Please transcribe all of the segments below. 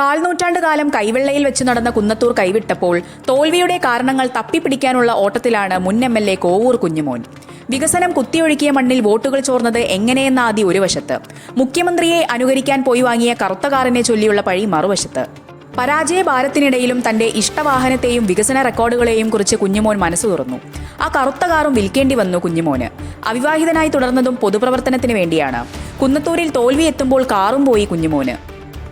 കാൽനൂറ്റാണ്ടുകാലം കൈവെള്ളയിൽ വെച്ച് നടന്ന കുന്നത്തൂർ കൈവിട്ടപ്പോൾ തോൽവിയുടെ കാരണങ്ങൾ തപ്പിപ്പിടിക്കാനുള്ള ഓട്ടത്തിലാണ് മുൻ MLA കോവൂർ കുഞ്ഞുമോൻ. വികസനം കുത്തിയൊഴുക്കിയ മണ്ണിൽ വോട്ടുകൾ ചോർന്നത് എങ്ങനെയെന്ന ആദ്യ ഒരു വശത്ത്, മുഖ്യമന്ത്രിയെ അനുകരിക്കാൻ പോയി വാങ്ങിയ കറുത്ത കാറിനെ ചൊല്ലിയുള്ള പഴി മറുവശത്ത്. പരാജയ ഭാരത്തിനിടയിലും തന്റെ ഇഷ്ടവാഹനത്തെയും വികസന റെക്കോർഡുകളെയും കുറിച്ച് കുഞ്ഞുമോൻ മനസ്സു തുറന്നു. ആ കറുത്ത കാറും വിൽക്കേണ്ടി വന്നു കുഞ്ഞുമോന്. അവിവാഹിതനായി തുടർന്നതും പൊതുപ്രവർത്തനത്തിന് വേണ്ടിയാണ്. കുന്നത്തൂരിൽ തോൽവി എത്തുമ്പോൾ കാറും പോയി കുഞ്ഞുമോന്.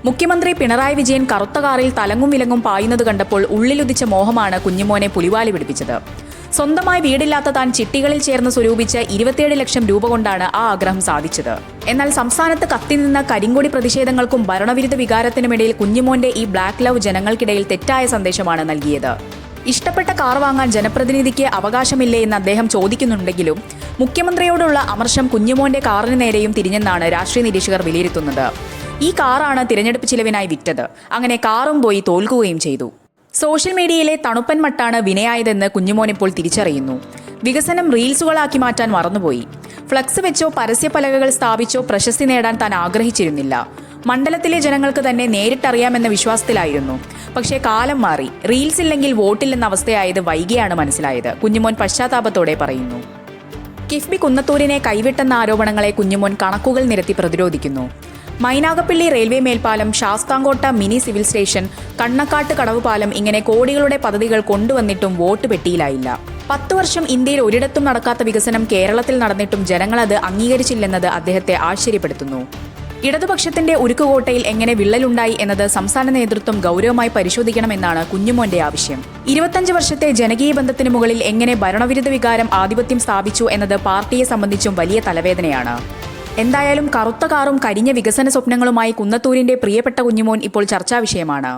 മുഖ്യമന്ത്രി പിണറായി വിജയൻ കറുത്ത കാറിൽ തലങ്ങും വിലങ്ങും പായുന്നത് കണ്ടപ്പോൾ ഉള്ളിലുദിച്ച മോഹമാണ് കുഞ്ഞുമോനെ പുലിവാലി പിടിപ്പിച്ചത്. സ്വന്തമായി വീടില്ലാത്ത താൻ ചിട്ടികളിൽ ചേർന്ന് സ്വരൂപിച്ച് 27 ലക്ഷം രൂപ കൊണ്ടാണ് ആ ആഗ്രഹം സാധിച്ചത്. എന്നാൽ സംസ്ഥാനത്ത് കത്തിനിന്ന കരിങ്കൊടി പ്രതിഷേധങ്ങൾക്കും ഭരണവിരുദ്ധ വികാരത്തിനുമിടയിൽ കുഞ്ഞുമോന്റെ ഈ ബ്ലാക്ക് ലവ് ജനങ്ങൾക്കിടയിൽ തെറ്റായ സന്ദേശമാണ് നൽകിയത്. ഇഷ്ടപ്പെട്ട കാർ വാങ്ങാൻ ജനപ്രതിനിധിക്ക് അവകാശമില്ലേ എന്ന് അദ്ദേഹം ചോദിക്കുന്നുണ്ടെങ്കിലും മുഖ്യമന്ത്രിയോടുള്ള അമർഷം കുഞ്ഞുമോന്റെ കാറിന് നേരെയും തിരിഞ്ഞെന്നാണ് രാഷ്ട്രീയ നിരീക്ഷകർ വിലയിരുത്തുന്നത്. ഈ കാറാണ് തിരഞ്ഞെടുപ്പ് ചിലവിനായി വിറ്റത്. അങ്ങനെ കാറും പോയി തോൽക്കുകയും ചെയ്തു. സോഷ്യൽ മീഡിയയിലെ തണുപ്പൻ മട്ടാണ് വിനയായതെന്ന് കുഞ്ഞുമോൻ ഇപ്പോൾ തിരിച്ചറിയുന്നു. വികസനം റീൽസുകളാക്കി മാറ്റാൻ മറന്നുപോയി. ഫ്ലക്സ് വെച്ചോ പരസ്യപലകകൾ സ്ഥാപിച്ചോ പ്രശസ്തി നേടാൻ താൻ ആഗ്രഹിച്ചിരുന്നില്ല. മണ്ഡലത്തിലെ ജനങ്ങൾക്ക് തന്നെ നേരിട്ടറിയാമെന്ന വിശ്വാസത്തിലായിരുന്നു. പക്ഷേ കാലം മാറി. റീൽസ് ഇല്ലെങ്കിൽ വോട്ടില്ലെന്ന അവസ്ഥയായത് വൈകിയാണ് മനസ്സിലായത്. കുഞ്ഞുമോൻ പശ്ചാത്താപത്തോടെ പറയുന്നു. കിഫ്ബി കുന്നത്തൂരിനെ കൈവിട്ടെന്ന ആരോപണങ്ങളെ കുഞ്ഞുമോൻ കണക്കുകൾ നിരത്തി പ്രതിരോധിക്കുന്നു. മൈനാഗപ്പള്ളി റെയിൽവേ മേൽപ്പാലം, ശാസ്താംകോട്ട മിനി സിവിൽ സ്റ്റേഷൻ, കണ്ണക്കാട്ട് കടവ് പാലം, ഇങ്ങനെ കോടികളുടെ പദ്ധതികൾ കൊണ്ടുവന്നിട്ടും വോട്ട് പെട്ടിയിലായില്ല. 10 വർഷം ഇന്ത്യയിൽ ഒരിടത്തും നടക്കാത്ത വികസനം കേരളത്തിൽ നടന്നിട്ടും ജനങ്ങളത് അംഗീകരിച്ചില്ലെന്നത് അദ്ദേഹത്തെ ആശ്ചര്യപ്പെടുത്തുന്നു. ഇടതുപക്ഷത്തിന്റെ ഉരുക്കുകോട്ടയിൽ എങ്ങനെ വിള്ളലുണ്ടായി എന്നത് സംസ്ഥാന നേതൃത്വം ഗൗരവമായി പരിശോധിക്കണമെന്നാണ് കുഞ്ഞുമോന്റെ ആവശ്യം. 25 വർഷത്തെ ജനകീയ ബന്ധത്തിന് മുകളിൽ എങ്ങനെ ഭരണവിരുദ്ധ വികാരം ആധിപത്യം സ്ഥാപിച്ചു എന്നത് പാർട്ടിയെ സംബന്ധിച്ചും വലിയ തലവേദനയാണ്. എന്തായാലും കറുത്ത കാറും കരിഞ്ഞ വികസന സ്വപ്നങ്ങളുമായി കുന്നത്തൂരിന്റെ പ്രിയപ്പെട്ട കുഞ്ഞുമോൻ ഇപ്പോൾ ചർച്ചാ വിഷയമാണ്.